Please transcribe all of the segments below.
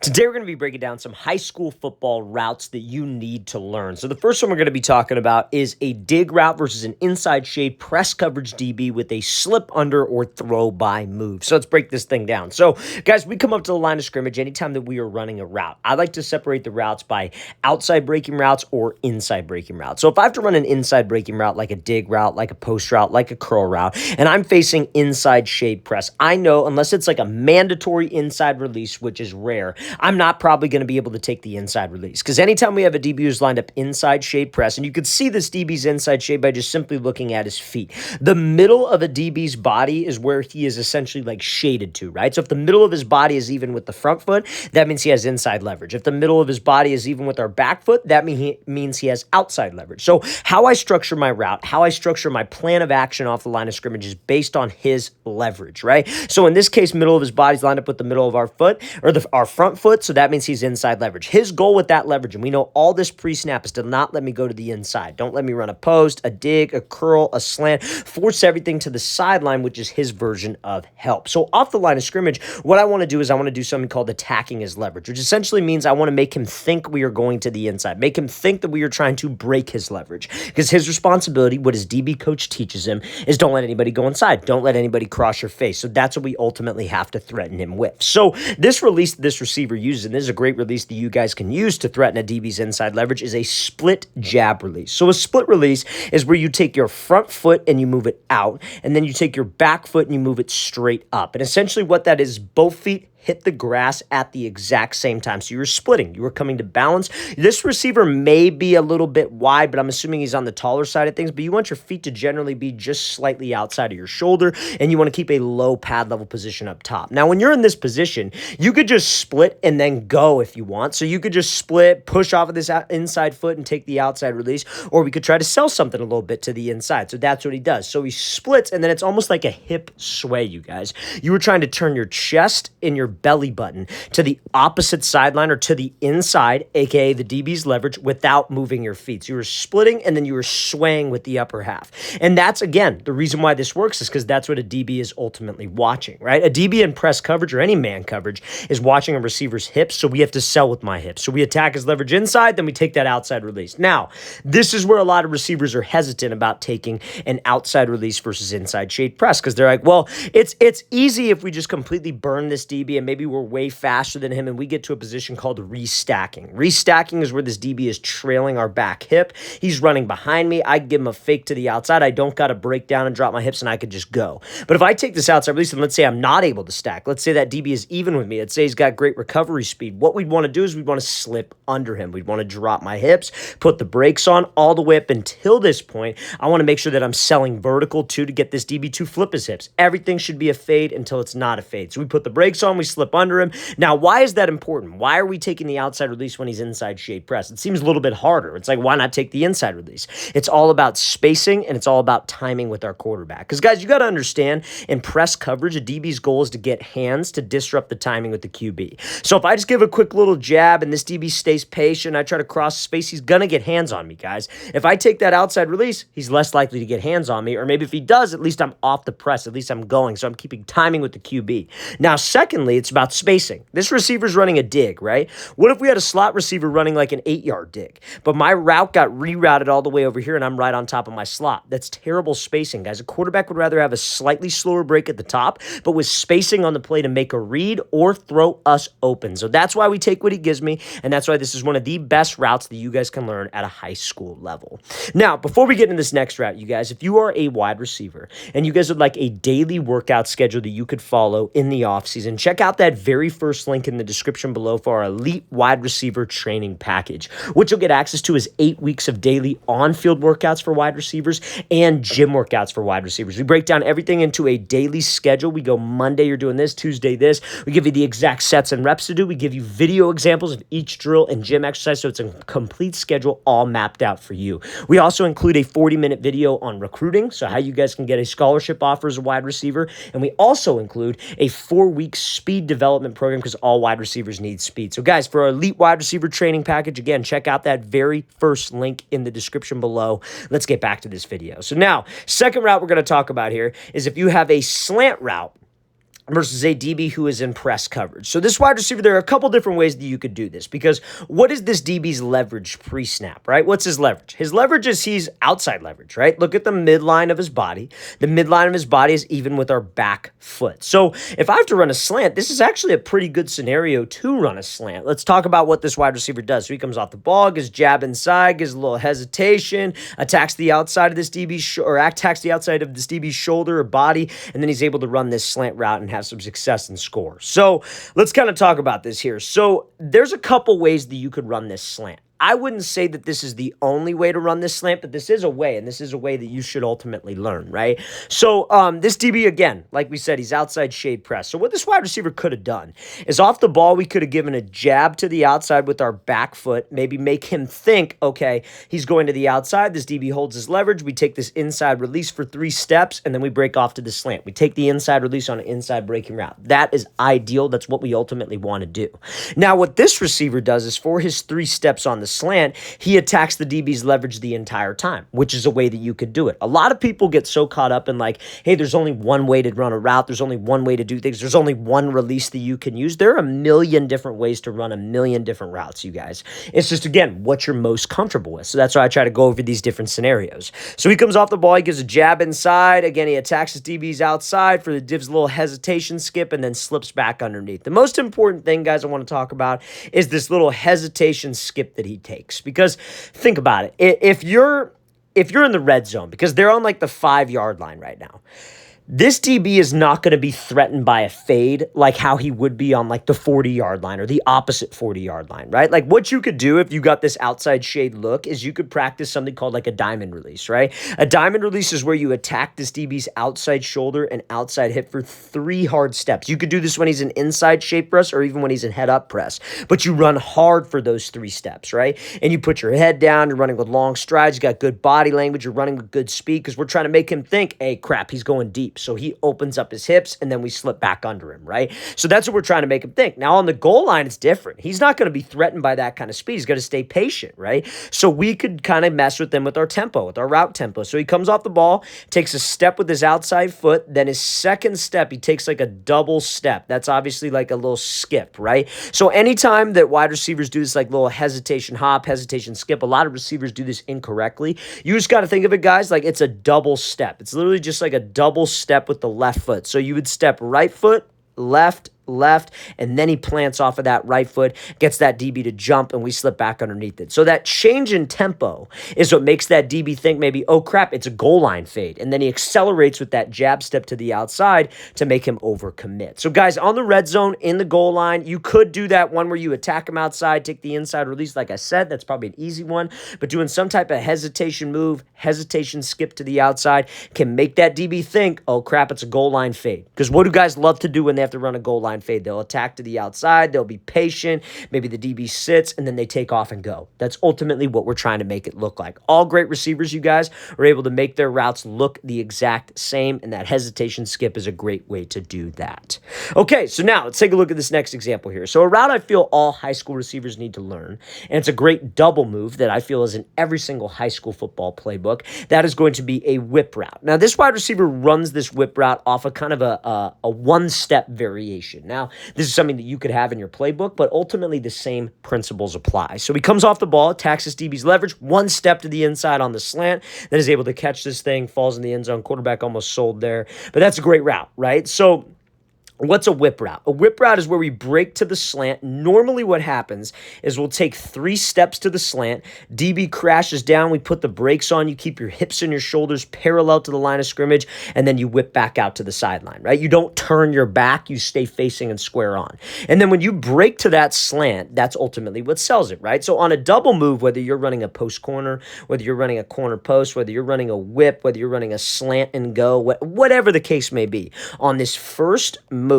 Today, we're going to be breaking down some high school football routes that you need to learn. So, the first one we're going to be talking about is a dig route versus an inside shade press coverage DB with a slip under or throw by move. So, let's break this thing down. So, guys, we come up to the line of scrimmage anytime that we are running a route. I like to separate the routes by outside breaking routes or inside breaking routes. So, if I have to run an inside breaking route like a dig route, like a post route, like a curl route, and I'm facing inside shade press, I know unless it's like a mandatory inside release, which is rare, I'm not probably going to be able to take the inside release because anytime we have a DB who's lined up inside shade press, and you could see this DB's inside shade by just simply looking at his feet. The middle of a DB's body is where he is essentially like shaded to, right? So if the middle of his body is even with the front foot, that means he has inside leverage. If the middle of his body is even with our back foot, that means he has outside leverage. So how I structure my route, how I structure my plan of action off the line of scrimmage is based on his leverage, right? So in this case, middle of his body's lined up with the middle of our foot or our front foot. So that means he's inside leverage. His goal with that leverage, and we know all this pre-snap, is to not let me go to the inside. Don't let me run a post, a dig, a curl, a slant. Force everything to the sideline, which is his version of help. So off the line of scrimmage, what I want to do is I want to do something called attacking his leverage, which essentially means I want to make him think we are going to the inside, make him think that we are trying to break his leverage. Because his responsibility, what his DB coach teaches him, is don't let anybody go inside. Don't let anybody cross your face. So that's what we ultimately have to threaten him with. So this release that this receiver uses, and this is a great release that you guys can use to threaten a DB's inside leverage, is a split jab release. So a split release is where you take your front foot and you move it out, and then you take your back foot and you move it straight up. And essentially what that is, both feet hit the grass at the exact same time. So you're splitting. You are coming to balance. This receiver may be a little bit wide, but I'm assuming he's on the taller side of things. But you want your feet to generally be just slightly outside of your shoulder, and you want to keep a low pad level position up top. Now, when you're in this position, you could just split and then go if you want. So you could just split, push off of this inside foot and take the outside release, or we could try to sell something a little bit to the inside. So that's what he does. So he splits, and then it's almost like a hip sway, you guys. You were trying to turn your chest and your belly button to the opposite sideline or to the inside, aka the DB's leverage, without moving your feet. So you were splitting and then you were swaying with the upper half. And that's, again, the reason why this works is because that's what a DB is ultimately watching, right? A DB in press coverage or any man coverage is watching a receiver's hips, so we have to sell with my hips. So we attack his leverage inside, then we take that outside release. Now, this is where a lot of receivers are hesitant about taking an outside release versus inside shade press because they're like, well, it's easy if we just completely burn this DB and maybe we're way faster than him and we get to a position called restacking. Restacking is where this DB is trailing our back hip. He's running behind me. I give him a fake to the outside. I don't got to break down and drop my hips and I could just go. But if I take this outside release and let's say I'm not able to stack, let's say that DB is even with me, let's say he's got great recovery speed, what we'd want to do is we'd want to slip under him. We'd want to drop my hips, put the brakes on all the way up until this point. I want to make sure that I'm selling vertical too to get this DB to flip his hips. Everything should be a fade until it's not a fade. So we put the brakes on, we slip under him. Now, why is that important? Why are we taking the outside release when he's inside shade press? It seems a little bit harder. It's like, why not take the inside release? It's all about spacing and it's all about timing with our quarterback. Because, guys, you got to understand, in press coverage, a DB's goal is to get hands to disrupt the timing with the QB. So if I just give a quick little jab and this DB stays patient, I try to cross space, he's going to get hands on me, guys. If I take that outside release, he's less likely to get hands on me. Or maybe if he does, at least I'm off the press. At least I'm going. So I'm keeping timing with the QB. Now, secondly, it's about spacing. This receiver's running a dig, right? What if we had a slot receiver running like an 8-yard dig, but my route got rerouted all the way over here and I'm right on top of my slot? That's terrible spacing, guys. A quarterback would rather have a slightly slower break at the top, but with spacing on the play to make a read or throw us open. So that's why we take what he gives me, and that's why this is one of the best routes that you guys can learn at a high school level. Now, before we get into this next route, you guys, if you are a wide receiver and you guys would like a daily workout schedule that you could follow in the offseason, check out that very first link in the description below for our elite wide receiver training package. What you'll get access to is 8 weeks of daily on-field workouts for wide receivers and gym workouts for wide receivers. We break down everything into a daily schedule. We go Monday, you're doing this, Tuesday, this. We give you the exact sets and reps to do. We give you video examples of each drill and gym exercise, so it's a complete schedule all mapped out for you. We also include a 40-minute video on recruiting, so how you guys can get a scholarship offer as a wide receiver. And we also include a 4-week speed development program because all wide receivers need speed. So guys, for our elite wide receiver training package, again, check out that very first link in the description below. Let's get back to this video. So now, second route we're going to talk about here is if you have a slant route versus a DB who is in press coverage. So this wide receiver, there are a couple different ways that you could do this, because what is this DB's leverage pre-snap, right? What's his leverage? His leverage is he's outside leverage, right? Look at the midline of his body. The midline of his body is even with our back foot. So if I have to run a slant, this is actually a pretty good scenario to run a slant. Let's talk about what this wide receiver does. So he comes off the ball, gives jab inside, gives a little hesitation, attacks the outside of this attacks the outside of this DB's shoulder or body, and then he's able to run this slant route and have some success and score. So let's kind of talk about this here. So there's a couple ways that you could run this slant. I wouldn't say that this is the only way to run this slant, but this is a way, and this is a way that you should ultimately learn, right? So this DB, again, like we said, he's outside shade press. So what this wide receiver could have done is off the ball, we could have given a jab to the outside with our back foot, maybe make him think, okay, he's going to the outside. This DB holds his leverage. We take this inside release for 3 steps, and then we break off to the slant. We take the inside release on an inside breaking route. That is ideal. That's what we ultimately want to do. Now, what this receiver does is for his 3 steps on the slant, he attacks the DB's leverage the entire time, which is a way that you could do it. A lot of people get so caught up in like, hey, there's only one way to run a route. There's only one way to do things. There's only one release that you can use. There are a million different ways to run a million different routes, you guys. It's just, again, what you're most comfortable with. So that's why I try to go over these different scenarios. So he comes off the ball. He gives a jab inside. Again, he attacks his DB's outside for the div's little hesitation skip and then slips back underneath. The most important thing, guys, I want to talk about is this little hesitation skip that he takes. Because think about it. If you're in the red zone, because they're on like the 5-yard line right now, this DB is not going to be threatened by a fade like how he would be on like the 40-yard line or the opposite 40-yard line, right? Like what you could do if you got this outside shade look is you could practice something called like a diamond release, right? A diamond release is where you attack this DB's outside shoulder and outside hip for 3 hard steps. You could do this when he's in inside shape press or even when he's in head up press, but you run hard for those 3 steps, right? And you put your head down, you're running with long strides, you got good body language, you're running with good speed because we're trying to make him think, hey, crap, he's going deep. So he opens up his hips and then we slip back under him, right? So that's what we're trying to make him think. Now on the goal line, it's different. He's not going to be threatened by that kind of speed. He's going to stay patient, right? So we could kind of mess with him with our tempo, with our route tempo. So he comes off the ball, takes a step with his outside foot, then his second step, he takes like a double step. That's obviously like a little skip, right? So anytime that wide receivers do this like little hesitation hop, hesitation skip, a lot of receivers do this incorrectly. You just got to think of it, guys, like it's a double step. It's literally just like a double step with the left foot. So you would step right foot, left, and then he plants off of that right foot, gets that DB to jump, and we slip back underneath it. So that change in tempo is what makes that DB think maybe, oh crap, it's a goal line fade. And then he accelerates with that jab step to the outside to make him overcommit. So guys, on the red zone, in the goal line, you could do that one where you attack him outside, take the inside release. Like I said, that's probably an easy one, but doing some type of hesitation move, hesitation skip to the outside can make that DB think, oh crap, it's a goal line fade. Because what do guys love to do when they have to run a goal line fade? They'll attack to the outside. They'll be patient. Maybe the DB sits, and then they take off and go. That's ultimately what we're trying to make it look like. All great receivers, you guys, are able to make their routes look the exact same, and that hesitation skip is a great way to do that. Okay, so now let's take a look at this next example here. So a route I feel all high school receivers need to learn, and it's a great double move that I feel is in every single high school football playbook. That is going to be a whip route. Now, this wide receiver runs this whip route off a kind of a one-step variation. Now, this is something that you could have in your playbook, but ultimately the same principles apply. So he comes off the ball, attacks his DB's leverage, 1 step to the inside on the slant, then is able to catch this thing, falls in the end zone, quarterback almost sold there. But that's a great route, right? So what's a whip route? A whip route is where we break to the slant. Normally what happens is we'll take 3 steps to the slant. DB crashes down. We put the brakes on. You keep your hips and your shoulders parallel to the line of scrimmage, and then you whip back out to the sideline, right? You don't turn your back. You stay facing and square on. And then when you break to that slant, that's ultimately what sells it, right? So on a double move, whether you're running a post corner, whether you're running a corner post, whether you're running a whip, whether you're running a slant and go, whatever the case may be, on this first move,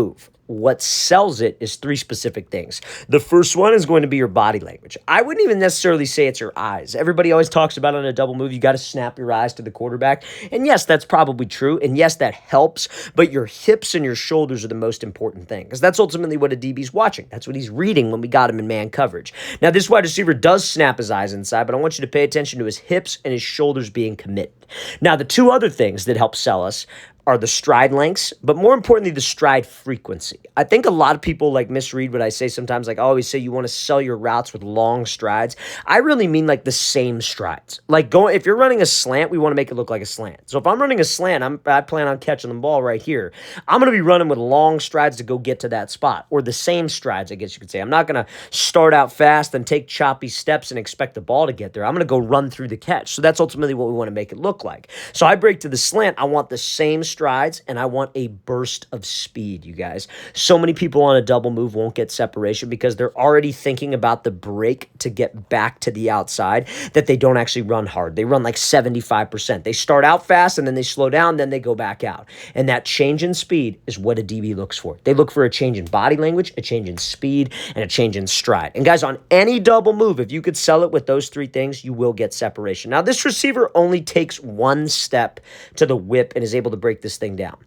what sells it is 3 specific things. The first one is going to be your body language. I wouldn't even necessarily say it's your eyes. Everybody always talks about on a double move, you got to snap your eyes to the quarterback. And yes, that's probably true. And yes, that helps. But your hips and your shoulders are the most important thing, because that's ultimately what a DB's watching. That's what he's reading when we got him in man coverage. Now, this wide receiver does snap his eyes inside, but I want you to pay attention to his hips and his shoulders being committed. Now, the 2 other things that help sell us are the stride lengths, but more importantly, the stride frequency. I think a lot of people like misread what I say sometimes. Like I always say, you want to sell your routes with long strides. I really mean like the same strides. Like if you're running a slant, we want to make it look like a slant. So if I'm running a slant, I plan on catching the ball right here. I'm going to be running with long strides to go get to that spot, or the same strides, I guess you could say. I'm not going to start out fast and take choppy steps and expect the ball to get there. I'm going to go run through the catch. So that's ultimately what we want to make it look like. So I break to the slant. I want the same strides, and I want a burst of speed, you guys. So many people on a double move won't get separation because they're already thinking about the break to get back to the outside that they don't actually run hard. They run like 75%. They start out fast, and then they slow down, then they go back out. And that change in speed is what a DB looks for. They look for a change in body language, a change in speed, and a change in stride. And guys, on any double move, if you could sell it with those three things, you will get separation. Now, this receiver only takes one step to the whip and is able to break this thing down.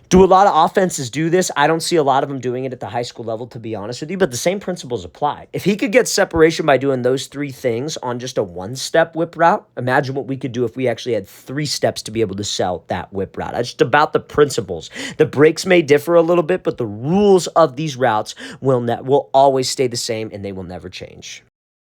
Do a lot of offenses do this? I don't see a lot of them doing it at the high school level, to be honest with you, but the same principles apply. If he could get separation by doing those three things on just a one-step whip route, imagine what we could do if we actually had 3 steps to be able to sell that whip route. It's just about the principles. The breaks may differ a little bit, but the rules of these routes will always stay the same, and they will never change.